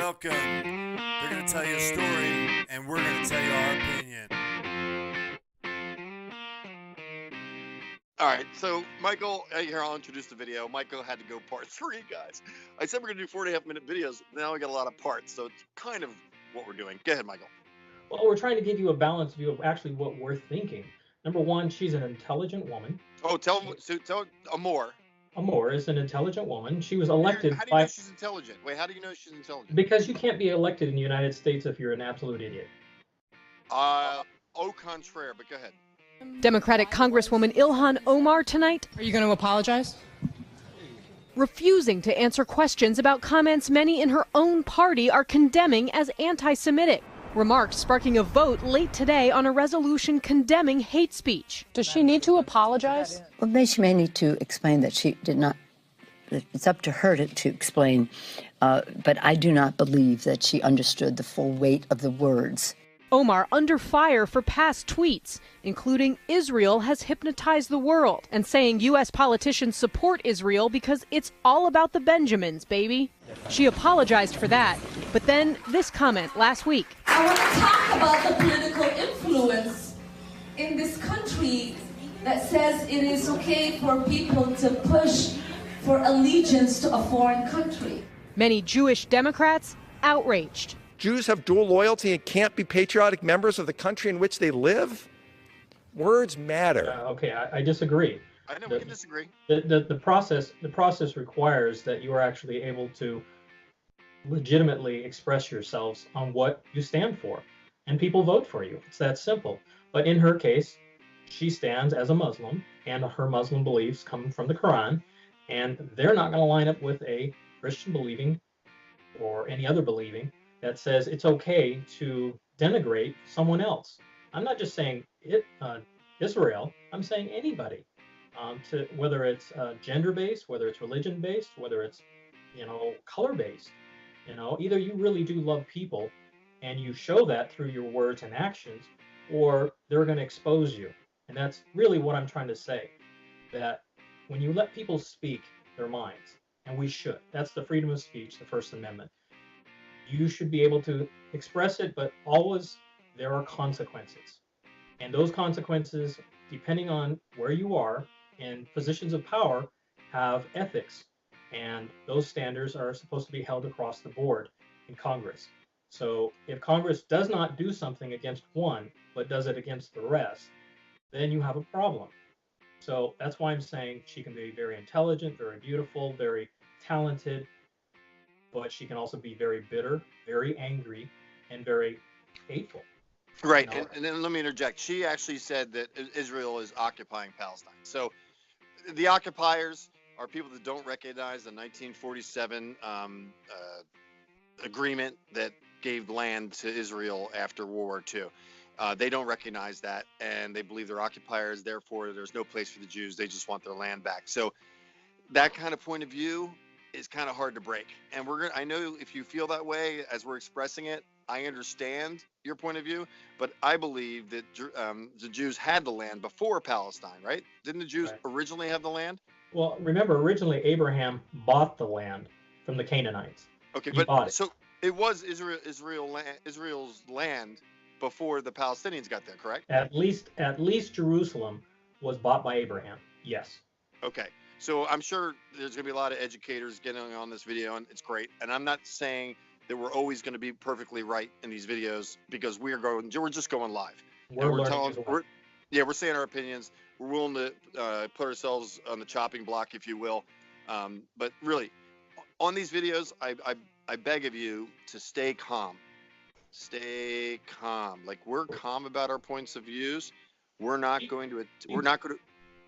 Welcome. They're going to tell you a story, and we're going to tell you our opinion. All right, so Michael, here I'll introduce the video. Michael had to go part 3, guys. I said we're going to do 4.5-minute videos. Now we got a lot of parts, so it's kind of what we're doing. Go ahead, Michael. Well, we're trying to give you a balanced view of actually what we're thinking. Number one, she's an intelligent woman. Oh, tell Omar. Omar is an intelligent woman. She was elected How do you know she's intelligent? Wait, how do you know she's intelligent? Because you can't be elected in the United States if you're an absolute idiot. Au contraire, but go ahead. Democratic Congresswoman Ilhan Omar tonight. Are you going to apologize? Refusing to answer questions about comments many in her own party are condemning as anti-Semitic. Remarks sparking a vote late today on a resolution condemning hate speech. Does she need to apologize? Well, she may need to explain that she did not. It's up to her to explain. But I do not believe that she understood the full weight of the words. Omar under fire for past tweets, including Israel has hypnotized the world, and saying U.S. politicians support Israel because it's all about the Benjamins, baby. She apologized for that, but then this comment last week. I want to talk about the political influence in this country that says it is okay for people to push for allegiance to a foreign country. Many Jewish Democrats outraged. Jews have dual loyalty and can't be patriotic members of the country in which they live? Words matter. Okay, I disagree. I know we can disagree. The process requires that you are actually able to legitimately express yourselves on what you stand for, and people vote for you. It's that simple. But in her case, she stands as a Muslim, and her Muslim beliefs come from the Quran, and they're not going to line up with a Christian believing or any other believing that says it's okay to denigrate someone else. I'm not just saying Israel, I'm saying anybody, to whether it's gender-based, whether it's religion-based, whether it's, color-based. Either you really do love people and you show that through your words and actions, or they're going to expose you. And that's really what I'm trying to say, that when you let people speak their minds, and we should, that's the freedom of speech, the First Amendment. You should be able to express it, but always there are consequences. And those consequences, depending on where you are in positions of power, have ethics. And those standards are supposed to be held across the board in Congress. So if Congress does not do something against one, but does it against the rest, then you have a problem. So that's why I'm saying she can be very intelligent, very beautiful, very talented, but she can also be very bitter, very angry, and very hateful. Right, and then let me interject. She actually said that Israel is occupying Palestine. So the occupiers are people that don't recognize the 1947 agreement that gave land to Israel after World War II. They don't recognize that, and they believe they're occupiers. Therefore, there's no place for the Jews. They just want their land back. So that kind of point of view is kind of hard to break. And I know if you feel that way as we're expressing it, I understand your point of view, but I believe that the Jews had the land before Palestine, right? Didn't the Jews originally have the land? Well, remember, originally Abraham bought the land from the Canaanites. Okay, He bought it. So it was Israel's land before the Palestinians got there, correct? At least Jerusalem was bought by Abraham. Yes. Okay. So I'm sure there's going to be a lot of educators getting on this video, and it's great. And I'm not saying that we're always going to be perfectly right in these videos, because we're just going live. We're saying our opinions. We're willing to put ourselves on the chopping block, if you will. But really, on these videos, I beg of you to stay calm. Stay calm. Like, we're calm about our points of views. We're not going to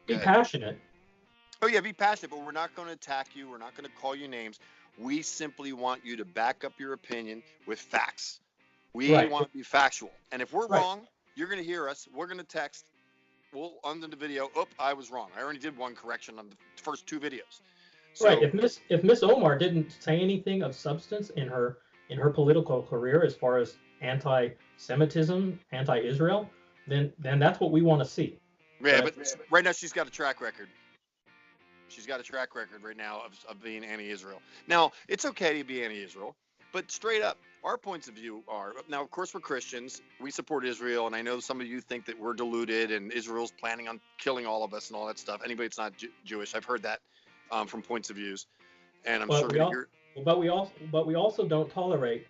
be passionate. Oh yeah, be passionate, but we're not going to attack you. We're not going to call you names. We simply want you to back up your opinion with facts. We want to be factual. And if we're wrong, you're going to hear us. We're going to text. We'll under the video. I was wrong. I already did one correction on the first 2 videos. So, right. If Miss Omar didn't say anything of substance in her political career as far as anti-Semitism, anti-Israel, then that's what we want to see. Yeah, but right now she's got a track record. She's got a track record right now of being anti-Israel. Now, it's okay to be anti-Israel, But straight up, our points of view are, now, of course, we're Christians. We support Israel, and I know some of you think that we're deluded and Israel's planning on killing all of us and all that stuff. Anybody that's not Jewish, I've heard that from points of views, and I'm sure but we also don't tolerate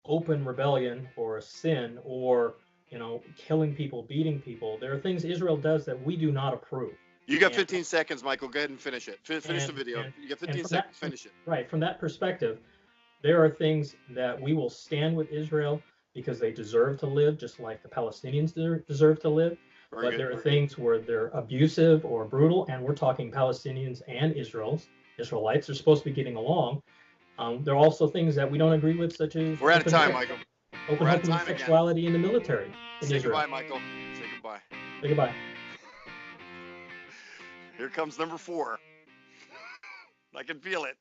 open rebellion or a sin or, you know, killing people, beating people. There are things Israel does that we do not approve. You got 15 seconds, Michael. Go ahead and finish it. Finish the video. You got 15 seconds. Finish it. Right. From that perspective, there are things that we will stand with Israel because they deserve to live, just like the Palestinians deserve to live. But there are things where they're abusive or brutal, and we're talking Palestinians and Israelites are supposed to be getting along. There are also things that we don't agree with, such as we're out of time, Michael. Open homosexuality in the military. Say goodbye, Michael. Say goodbye. Say goodbye. Here comes number 4. I can feel it.